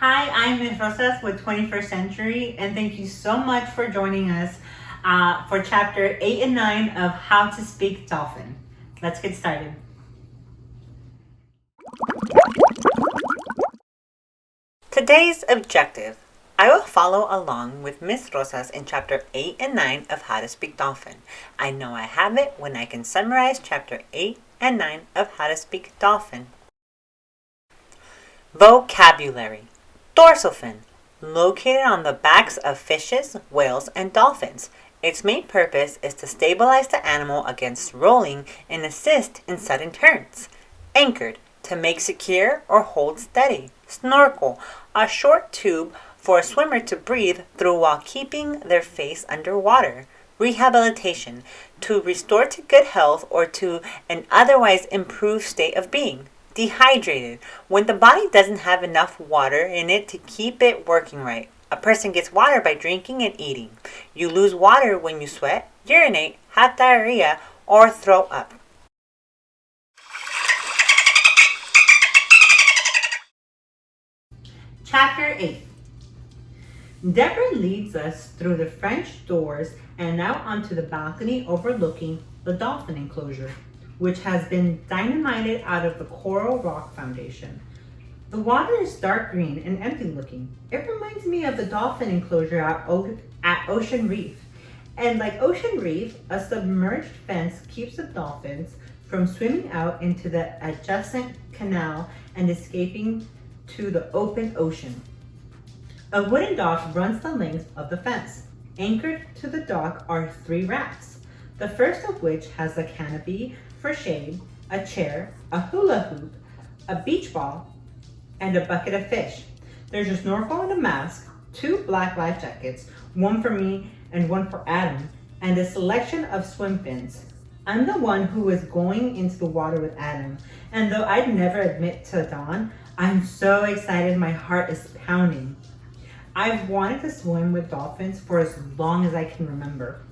Hi, I'm Ms. Rosas with 21st Century, and thank you so much for joining us for Chapter 8 and 9 of How to Speak Dolphin. Let's get started. Today's objective. I will follow along with Ms. Rosas in Chapter 8 and 9 of How to Speak Dolphin. I know I have it when I can summarize Chapter 8 and 9 of How to Speak Dolphin. Vocabulary. Dorsal fin, located on the backs of fishes, whales, and dolphins. Its main purpose is to stabilize the animal against rolling and assist in sudden turns. Anchored, to make secure or hold steady. Snorkel, a short tube for a swimmer to breathe through while keeping their face underwater. Rehabilitation, to restore to good health or to an otherwise improved state of being. Dehydrated, when the body doesn't have enough water in it to keep it working right. A person gets water by drinking and eating. You lose water when you sweat, urinate, have diarrhea, or throw up. Chapter 8. Deborah leads us through the French doors and out onto the balcony overlooking the dolphin enclosure, which has been dynamited out of the coral rock foundation. The water is dark green and empty looking. It reminds me of the dolphin enclosure at Ocean Reef. And like Ocean Reef, a submerged fence keeps the dolphins from swimming out into the adjacent canal and escaping to the open ocean. A wooden dock runs the length of the fence. Anchored to the dock are 3 rafts, the first of which has a canopy for shade, a chair, a hula hoop, a beach ball, and a bucket of fish. There's a snorkel and a mask, 2 black life jackets, one for me and one for Adam, and a selection of swim fins. I'm the one who is going into the water with Adam, and though I'd never admit to Dawn, I'm so excited my heart is pounding. I've wanted to swim with dolphins for as long as I can remember.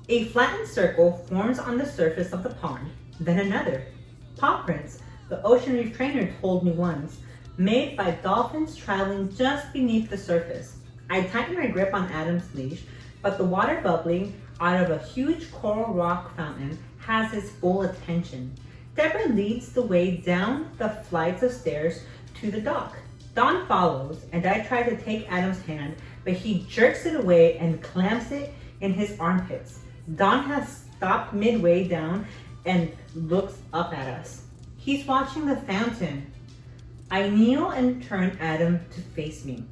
A flattened circle forms on the surface of the pond, then another. Paw prints, the Ocean Reef trainer told me once, made by dolphins traveling just beneath the surface. I tightened my grip on Adam's leash, but the water bubbling out of a huge coral rock fountain has his full attention. Deborah leads the way down the flights of stairs to the dock. Dawn follows, and I try to take Adam's hand, but he jerks it away and clamps it in his armpits. Dawn has stopped midway down and looks up at us. He's watching the fountain. I kneel and turn Adam to face me.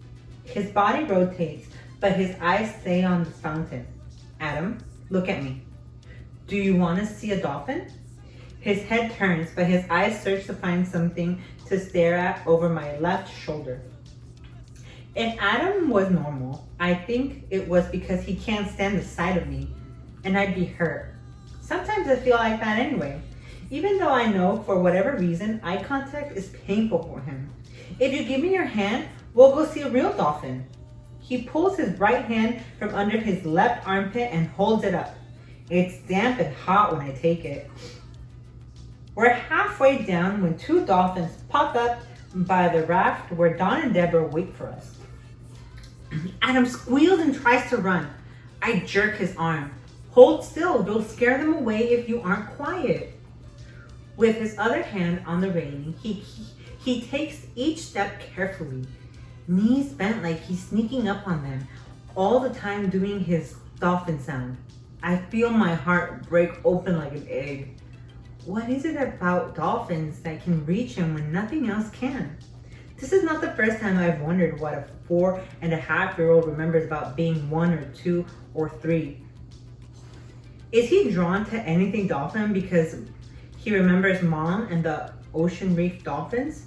His body rotates, but his eyes stay on the fountain. Adam, look at me. Do you want to see a dolphin? His head turns, but his eyes search to find something to stare at over my left shoulder. If Adam was normal, I think it was because he can't stand the sight of me, and I'd be hurt. Sometimes I feel like that anyway, even though I know for whatever reason, eye contact is painful for him. If you give me your hand, we'll go see a real dolphin. He pulls his right hand from under his left armpit and holds it up. It's damp and hot when I take it. We're halfway down when 2 dolphins pop up by the raft where Dawn and Deborah wait for us. Adam squeals and tries to run. I jerk his arm. Hold still, you'll scare them away if you aren't quiet. With his other hand on the railing, he takes each step carefully. Knees bent like he's sneaking up on them, all the time doing his dolphin sound. I feel my heart break open like an egg. What is it about dolphins that can reach him when nothing else can? This is not the first time I've wondered what a 4.5-year-old remembers about being 1 or 2 or 3. Is he drawn to anything dolphin because he remembers Mom and the Ocean Reef dolphins?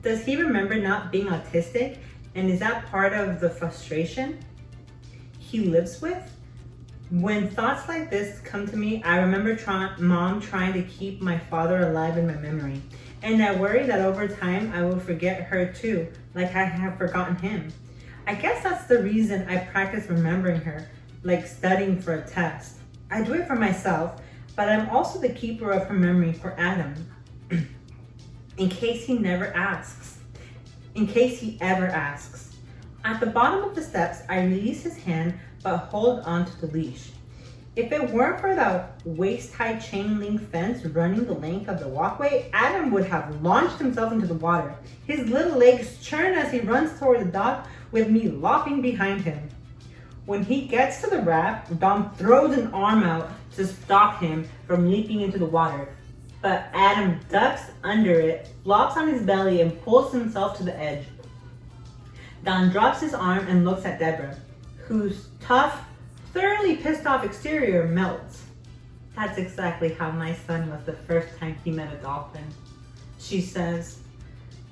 Does he remember not being autistic, and is that part of the frustration he lives with? When thoughts like this come to me, I remember Mom trying to keep my father alive in my memory, and I worry that over time I will forget her too, like I have forgotten him. I guess that's the reason I practice remembering her, like studying for a test. I do it for myself, but I'm also the keeper of her memory for Adam. in case he never asks. In case he ever asks. At the bottom of the steps, I release his hand but hold onto the leash. If it weren't for the waist-high chain link fence running the length of the walkway, Adam would have launched himself into the water. His little legs churn as he runs toward the dock with me lopping behind him. When he gets to the raft, Dom throws an arm out to stop him from leaping into the water. But Adam ducks under it, flops on his belly, and pulls himself to the edge. Don drops his arm and looks at Deborah, whose tough, thoroughly pissed off exterior melts. That's exactly how my son was the first time he met a dolphin, she says.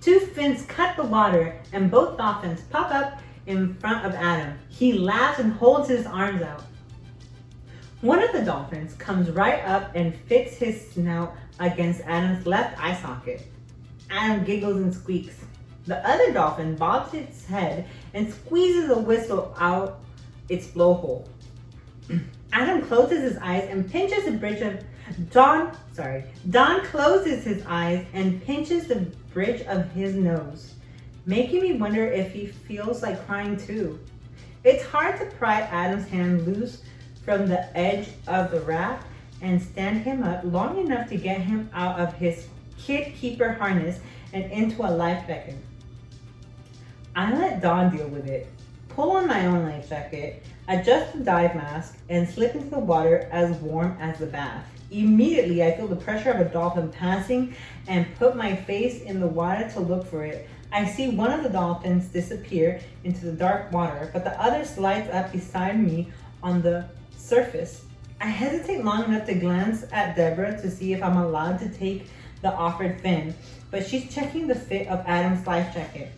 Two fins cut the water and both dolphins pop up in front of Adam. He laughs and holds his arms out. One of the dolphins comes right up and fits his snout against Adam's left eye socket. Adam giggles and squeaks. The other dolphin bobs its head and squeezes a whistle out its blowhole. Adam closes his eyes and pinches the bridge of Don closes his eyes and pinches the bridge of his nose, making me wonder if he feels like crying too. It's hard to pry Adam's hand loose from the edge of the raft and stand him up long enough to get him out of his kid keeper harness and into a life jacket. I let Don deal with it, pull on my own life jacket, adjust the dive mask, and slip into the water as warm as the bath. Immediately, I feel the pressure of a dolphin passing and put my face in the water to look for it. I see one of the dolphins disappear into the dark water, but the other slides up beside me on the surface. I hesitate long enough to glance at Deborah to see if I'm allowed to take the offered fin, but she's checking the fit of Adam's life jacket.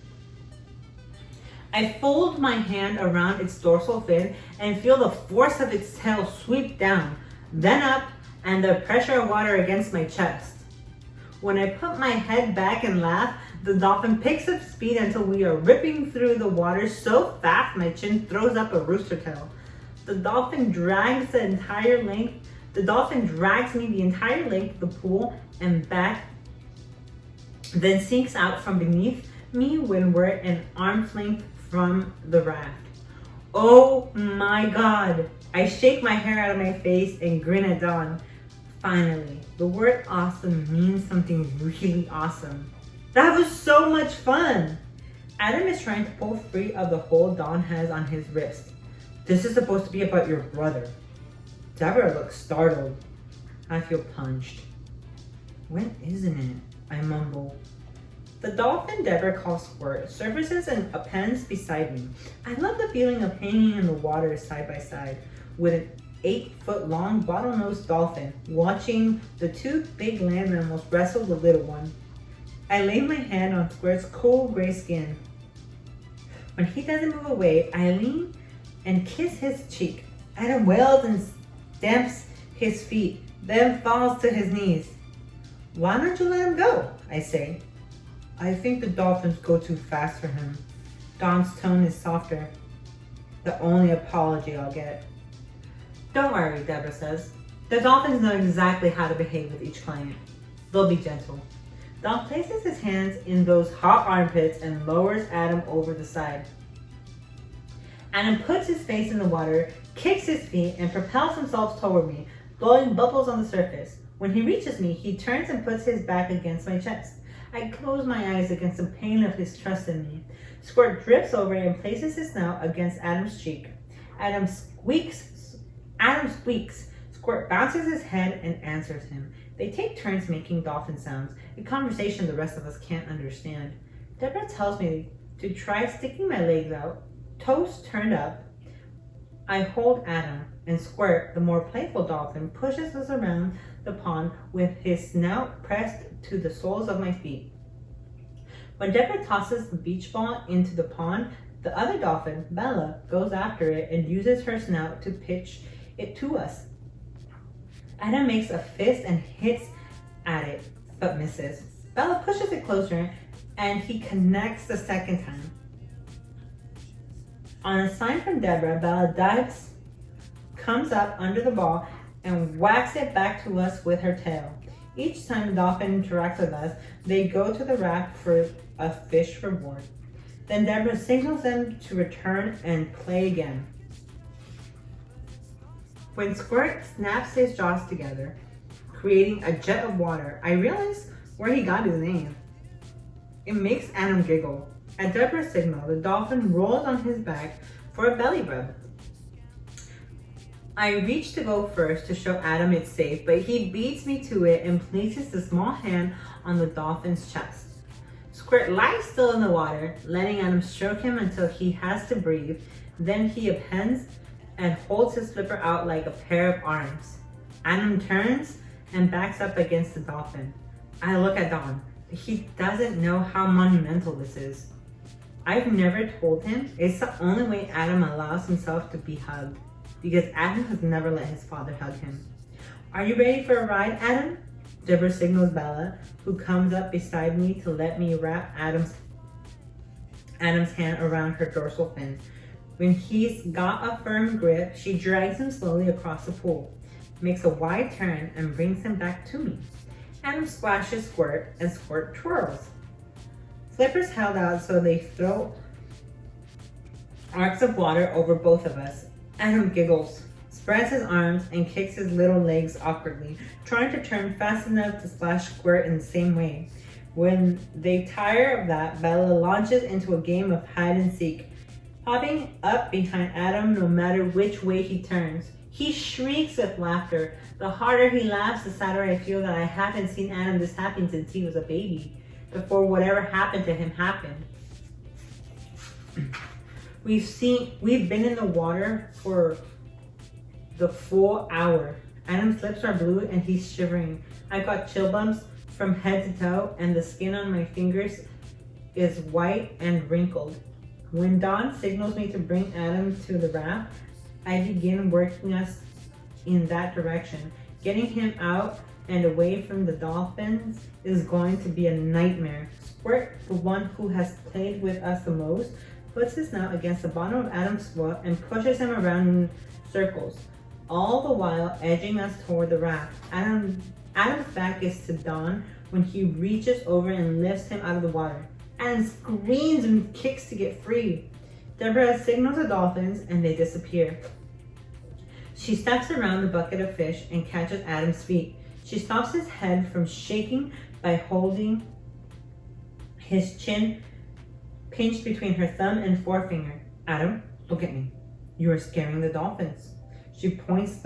I fold my hand around its dorsal fin and feel the force of its tail sweep down, then up, and the pressure of water against my chest. When I put my head back and laugh, the dolphin picks up speed until we are ripping through the water so fast my chin throws up a rooster tail. The dolphin drags me the entire length of the pool and back, then sinks out from beneath me when we're an arm's length from the raft. Oh my God! I shake my hair out of my face and grin at Don. Finally, the word awesome means something really awesome. That was so much fun! Adam is trying to pull free of the hold Don has on his wrist. This is supposed to be about your brother. Deborah looks startled. I feel punched. When isn't it? I mumble. The dolphin Deborah calls Squirt surfaces and appends beside me. I love the feeling of hanging in the water side by side with an 8-foot-long bottlenose dolphin, watching the two big land mammals wrestle the little one. I lay my hand on Squirt's cool gray skin. When he doesn't move away, I lean and kiss his cheek. Adam wails and stamps his feet, then falls to his knees. Why don't you let him go? I say. I think the dolphins go too fast for him. Don's tone is softer. The only apology I'll get. Don't worry, Deborah says. The dolphins know exactly how to behave with each client. They'll be gentle. Don places his hands in those hot armpits and lowers Adam over the side. Adam puts his face in the water, kicks his feet, and propels himself toward me, blowing bubbles on the surface. When he reaches me, he turns and puts his back against my chest. I close my eyes against the pain of his trust in me. Squirt drips over and places his snout against Adam's cheek. Adam squeaks. Squirt bounces his head and answers him. They take turns making dolphin sounds, a conversation the rest of us can't understand. Deborah tells me to try sticking my legs out, toes turned up. I hold Adam, and Squirt, the more playful dolphin, pushes us around the pond with his snout pressed to the soles of my feet. When Deborah tosses the beach ball into the pond, the other dolphin, Bella, goes after it and uses her snout to pitch it to us. Adam makes a fist and hits at it, but misses. Bella pushes it closer, and he connects the second time. On a sign from Deborah, Bella dives, comes up under the ball, and whacks it back to us with her tail. Each time the dolphin interacts with us, they go to the raft for a fish reward. Then Deborah signals them to return and play again. When Squirt snaps his jaws together, creating a jet of water, I realize where he got his name. It makes Adam giggle. At Deborah's signal, the dolphin rolls on his back for a belly rub. I reach to go first to show Adam it's safe, but he beats me to it and places the small hand on the dolphin's chest. Squirt lies still in the water, letting Adam stroke him until he has to breathe. Then he appends and holds his flipper out like a pair of arms. Adam turns and backs up against the dolphin. I look at Don. He doesn't know how monumental this is. I've never told him it's the only way Adam allows himself to be hugged, because Adam has never let his father hug him. Are you ready for a ride, Adam? Deborah signals Bella, who comes up beside me to let me wrap Adam's hand around her dorsal fin. When he's got a firm grip, she drags him slowly across the pool, makes a wide turn, and brings him back to me. Adam splashes Squirt, and Squirt twirls. Flippers held out so they throw arcs of water over both of us. Adam giggles, spreads his arms, and kicks his little legs awkwardly, trying to turn fast enough to splash Squirt in the same way. When they tire of that, Bella launches into a game of hide and seek, popping up behind Adam no matter which way he turns. He shrieks with laughter. The harder he laughs, the sadder I feel that I haven't seen Adam this happy since he was a baby, before whatever happened to him happened. We've been in the water for the full hour. Adam's lips are blue and he's shivering. I've got chill bumps from head to toe and the skin on my fingers is white and wrinkled. When Dawn signals me to bring Adam to the raft, I begin working us in that direction. Getting him out and away from the dolphins is going to be a nightmare. Squirt, the one who has played with us the most, puts his snout against the bottom of Adam's foot and pushes him around in circles, all the while edging us toward the raft. Adam's back is to Dawn when he reaches over and lifts him out of the water. Adam screams and kicks to get free. Deborah signals the dolphins and they disappear. She steps around the bucket of fish and catches Adam's feet. She stops his head from shaking by holding his chin pinched between her thumb and forefinger. Adam, look at me. You are scaring the dolphins. She points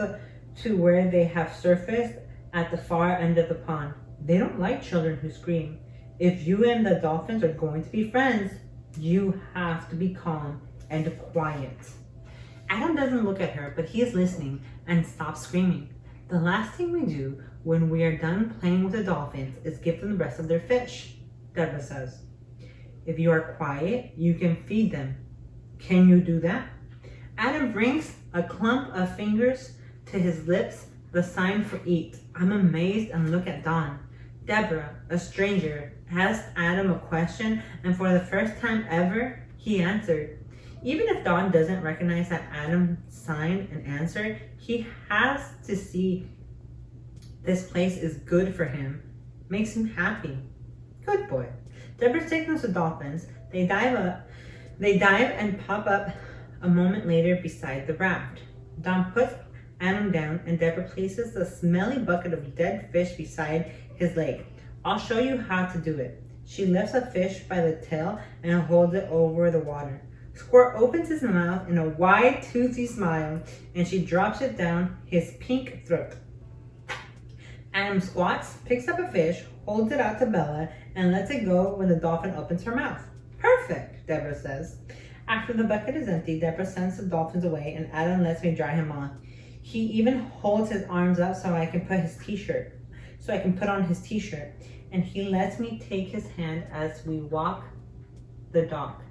to where they have surfaced at the far end of the pond. They don't like children who scream. If you and the dolphins are going to be friends, you have to be calm and quiet. Adam doesn't look at her, but he is listening and stops screaming. The last thing we do when we are done playing with the dolphins is give them the rest of their fish, Deborah says. If you are quiet, you can feed them. Can you do that? Adam brings a clump of fingers to his lips, the sign for eat. I'm amazed and look at Dawn. Deborah, a stranger, asked Adam a question, and for the first time ever, he answered. Even if Dawn doesn't recognize that Adam signed and answered, he has to see this place is good for him. Makes him happy. Good boy. Deborah signals the dolphins. They dive and pop up a moment later beside the raft. Dawn puts Adam down and Deborah places the smelly bucket of dead fish beside his leg. I'll show you how to do it. She lifts a fish by the tail and holds it over the water. Squirt opens his mouth in a wide, toothy smile, and she drops it down his pink throat. Adam squats, picks up a fish, holds it out to Bella, and lets it go when the dolphin opens her mouth. Perfect, Deborah says. After the bucket is empty, Deborah sends the dolphins away, and Adam lets me dry him off. He even holds his arms up so I can put on his t-shirt, and he lets me take his hand as we walk the dock.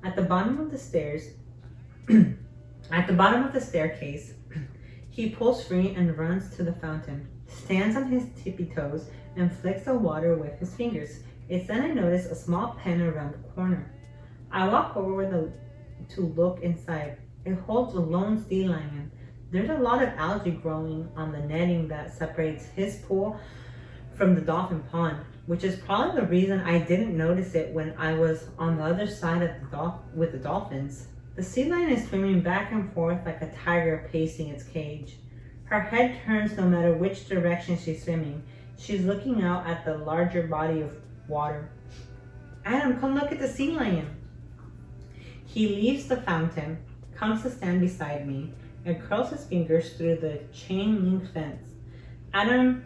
At the bottom of the staircase, he pulls free and runs to the fountain, stands on his tippy toes, and flicks the water with his fingers. It's then I notice a small pen around the corner. I walk over to look inside. It holds a lone sea lion. There's a lot of algae growing on the netting that separates his pool from the dolphin pond, which is probably the reason I didn't notice it when I was on the other side of with the dolphins. The sea lion is swimming back and forth like a tiger pacing its cage. Her head turns no matter which direction she's swimming. She's looking out at the larger body of water. Adam, come look at the sea lion. He leaves the fountain, comes to stand beside me, and curls his fingers through the chain link fence. Adam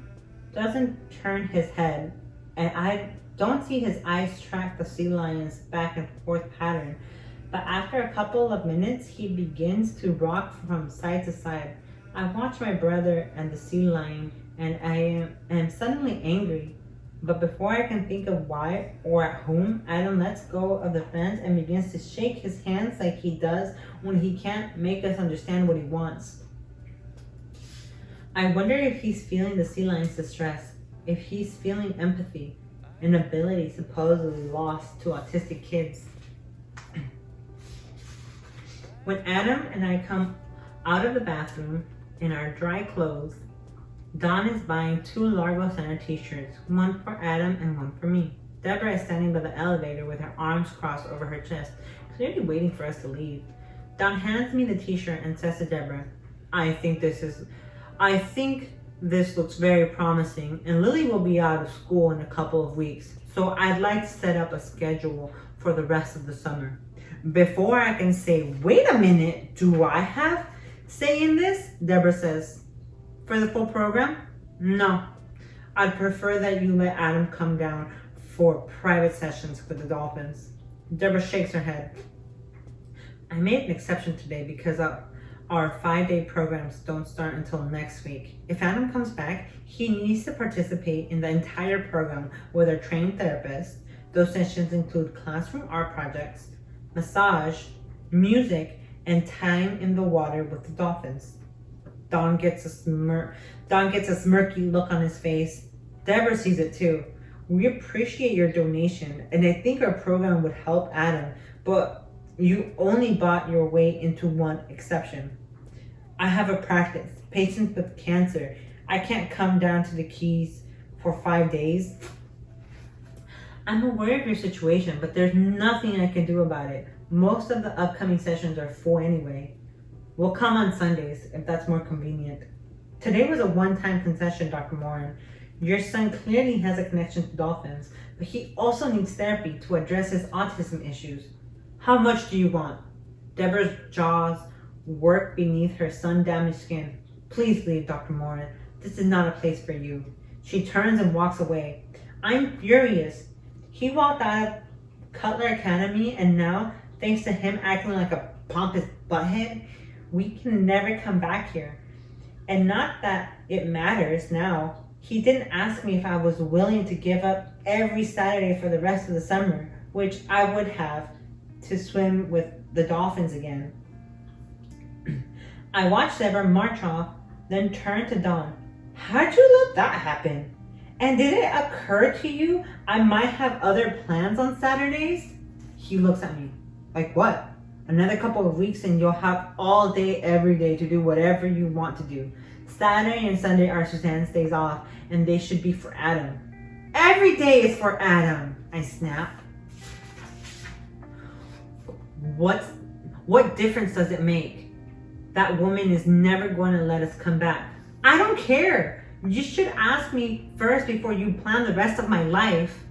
doesn't turn his head, and I don't see his eyes track the sea lion's back and forth pattern, but after a couple of minutes, he begins to rock from side to side. I watch my brother and the sea lion, and I am suddenly angry. But before I can think of why or at whom, Adam lets go of the fence and begins to shake his hands like he does when he can't make us understand what he wants. I wonder if he's feeling the sea lion's distress, if he's feeling empathy, an ability supposedly lost to autistic kids. When Adam and I come out of the bathroom in our dry clothes, Dawn is buying 2 Largo Center t-shirts, one for Adam and one for me. Deborah is standing by the elevator with her arms crossed over her chest, clearly waiting for us to leave. Dawn hands me the t-shirt and says to Deborah, I think this looks very promising, and Lily will be out of school in a couple of weeks, so I'd like to set up a schedule for the rest of the summer. Before I can say, wait a minute, do I have say in this? Deborah says, for the full program? No. I'd prefer that you let Adam come down for private sessions with the Dolphins. Deborah shakes her head. I made an exception today because our 5-day programs don't start until next week. If Adam comes back, he needs to participate in the entire program with our trained therapist. Those sessions include classroom art projects, massage, music, and time in the water with the Dolphins. Don gets a smirky look on his face. Deborah sees it too. We appreciate your donation, and I think our program would help Adam, but you only bought your way into one exception. I have a practice, patients with cancer. I can't come down to the Keys for 5 days. I'm aware of your situation, but there's nothing I can do about it. Most of the upcoming sessions are full anyway. We'll come on Sundays if that's more convenient. Today was a one-time concession, Dr. Morin. Your son clearly has a connection to dolphins, but he also needs therapy to address his autism issues. How much do you want? Deborah's jaws work beneath her sun-damaged skin. Please leave, Dr. Morin. This is not a place for you. She turns and walks away. I'm furious. He walked out of Cutler Academy, and now, thanks to him acting like a pompous butthead, we can never come back here. And not that it matters now. He didn't ask me if I was willing to give up every Saturday for the rest of the summer, which I would have, to swim with the Dolphins again. I watched Deborah march off, then turn to Dawn. How'd you let that happen? And did it occur to you I might have other plans on Saturdays? He looks at me. Like what? Another couple of weeks and you'll have all day, every day to do whatever you want to do. Saturday and Sunday are Suzanne's days off, and they should be for Adam. Every day is for Adam, I snap. What difference does it make? That woman is never going to let us come back. I don't care. You should ask me first before you plan the rest of my life.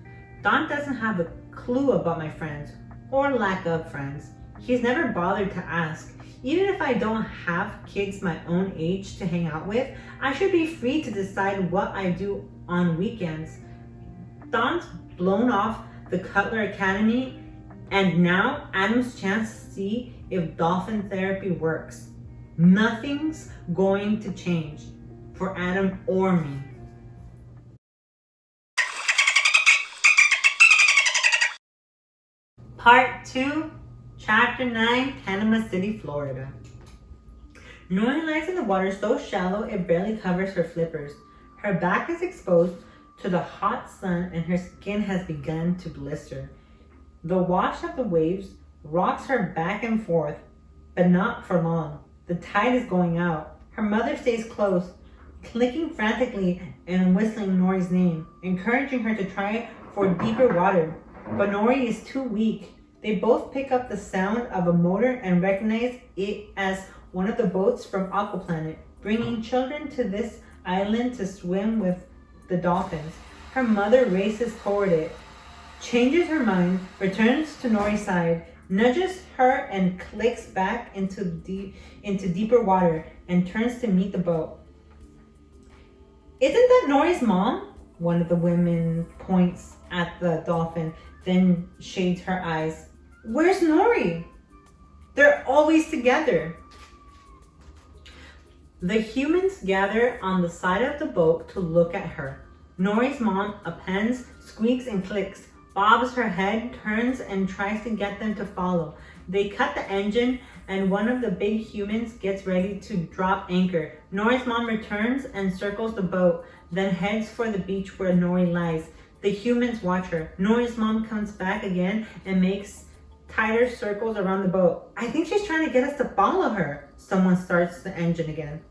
Don doesn't have a clue about my friends, or lack of friends. He's never bothered to ask. Even if I don't have kids my own age to hang out with, I should be free to decide what I do on weekends. Don's blown off the Cutler Academy, and now Adam's chance to see if dolphin therapy works. Nothing's going to change for Adam or me. Part 2, Chapter 9, Panama City, Florida. Nori lies in the water so shallow it barely covers her flippers. Her back is exposed to the hot sun and her skin has begun to blister. The wash of the waves rocks her back and forth, but not for long. The tide is going out. Her mother stays close, clicking frantically and whistling Nori's name, encouraging her to try for deeper water. But Nori is too weak. They both pick up the sound of a motor and recognize it as one of the boats from Aquaplanet, bringing children to this island to swim with the dolphins. Her mother races toward it, changes her mind, returns to Nori's side, nudges her and clicks back into deeper water and turns to meet the boat. Isn't that Nori's mom? One of the women points at the dolphin, then shades her eyes. Where's Nori? They're always together. The humans gather on the side of the boat to look at her. Nori's mom appends, squeaks and clicks, bobs her head, turns and tries to get them to follow. They cut the engine and one of the big humans gets ready to drop anchor. Nori's mom returns and circles the boat, then heads for the beach where Nori lies. The humans watch her. Nori's mom comes back again and makes tighter circles around the boat. I think she's trying to get us to follow her. Someone starts the engine again.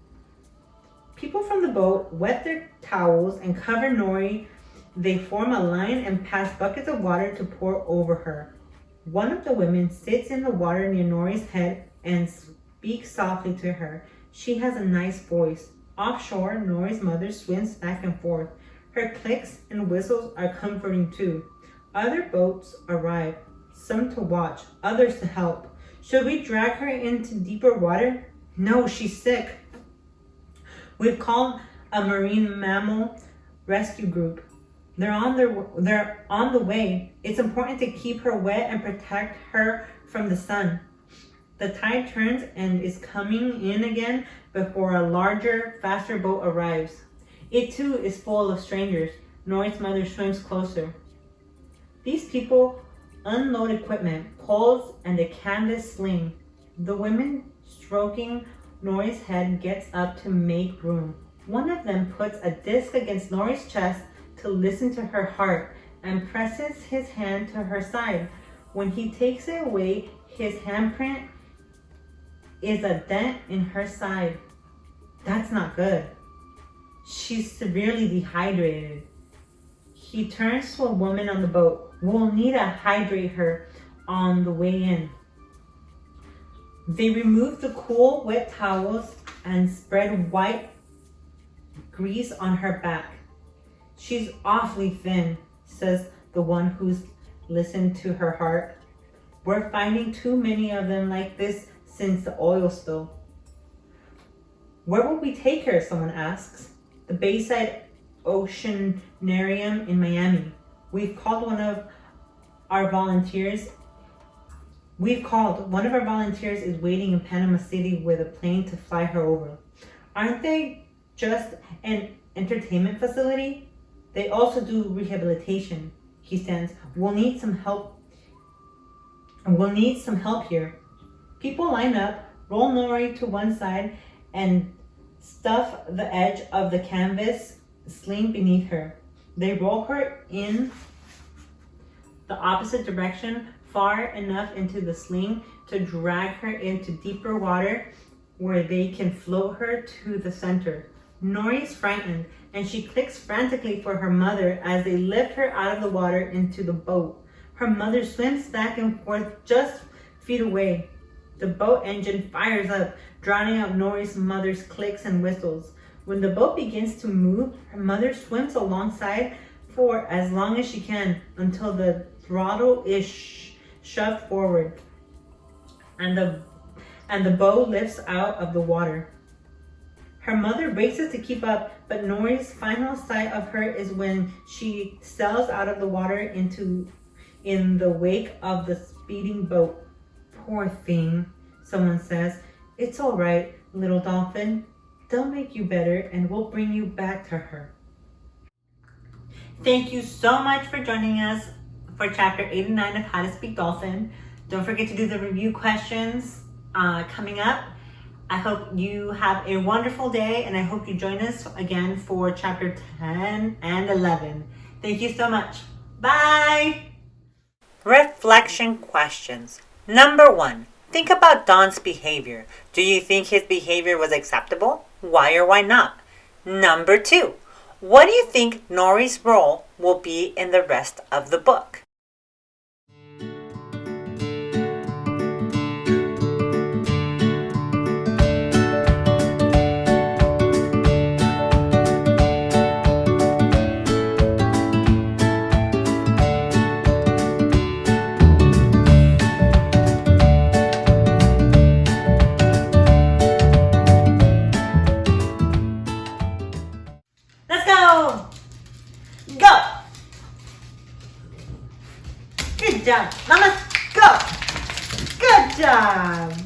People from the boat wet their towels and cover Nori. They form a line and pass buckets of water to pour over her. One of the women sits in the water near Nori's head and speaks softly to her. She has a nice voice. Offshore, Nori's mother swims back and forth. Her clicks and whistles are comforting too. Other boats arrive, some to watch, others to help. Should we drag her into deeper water? No, she's sick. We've called a marine mammal rescue group. They're on the way. It's important to keep her wet and protect her from the sun. The tide turns and is coming in again before a larger, faster boat arrives. It too is full of strangers. Nori's mother swims closer. These people unload equipment, poles, and a canvas sling. The women stroking Nori's head gets up to make room. One of them puts a disc against Nori's chest to listen to her heart and presses his hand to her side. When he takes it away, his handprint is a dent in her side. That's not good. She's severely dehydrated. He turns to a woman on the boat. We'll need to hydrate her on the way in. They remove the cool, wet towels and spread white grease on her back. She's awfully thin, says the one who's listened to her heart. We're finding too many of them like this since the oil spill. Where will we take her? Someone asks. The Bayside Oceanarium in Miami. We've called one of our volunteers is waiting in Panama City with a plane to fly her over. Aren't they just an entertainment facility? They also do rehabilitation, he says. We'll need some help here. People line up, roll Nori to one side, and stuff the edge of the canvas sling beneath her. They roll her in the opposite direction, far enough into the sling to drag her into deeper water where they can float her to the center. Nori's frightened, and she clicks frantically for her mother as they lift her out of the water into the boat. Her mother swims back and forth just feet away. The boat engine fires up, drowning out Nori's mother's clicks and whistles. When the boat begins to move, her mother swims alongside for as long as she can until the throttle is shoved forward and the boat lifts out of the water. Her mother races to keep up, but Nori's final sight of her is when she sails out of the water in the wake of the speeding boat. Poor thing, someone says. It's all right, little dolphin. They'll make you better and we'll bring you back to her. Thank you so much for joining us for chapter 8 and 9 of How to Speak Dolphin. Don't forget to do the review questions coming up. I hope you have a wonderful day and I hope you join us again for chapter 10 and 11. Thank you so much. Bye! Reflection questions. Number 1. Think about Don's behavior. Do you think his behavior was acceptable? Why or why not? Number 2, what do you think Nori's role will be in the rest of the book? Let's go! Go! Good job. Now let's go! Good job!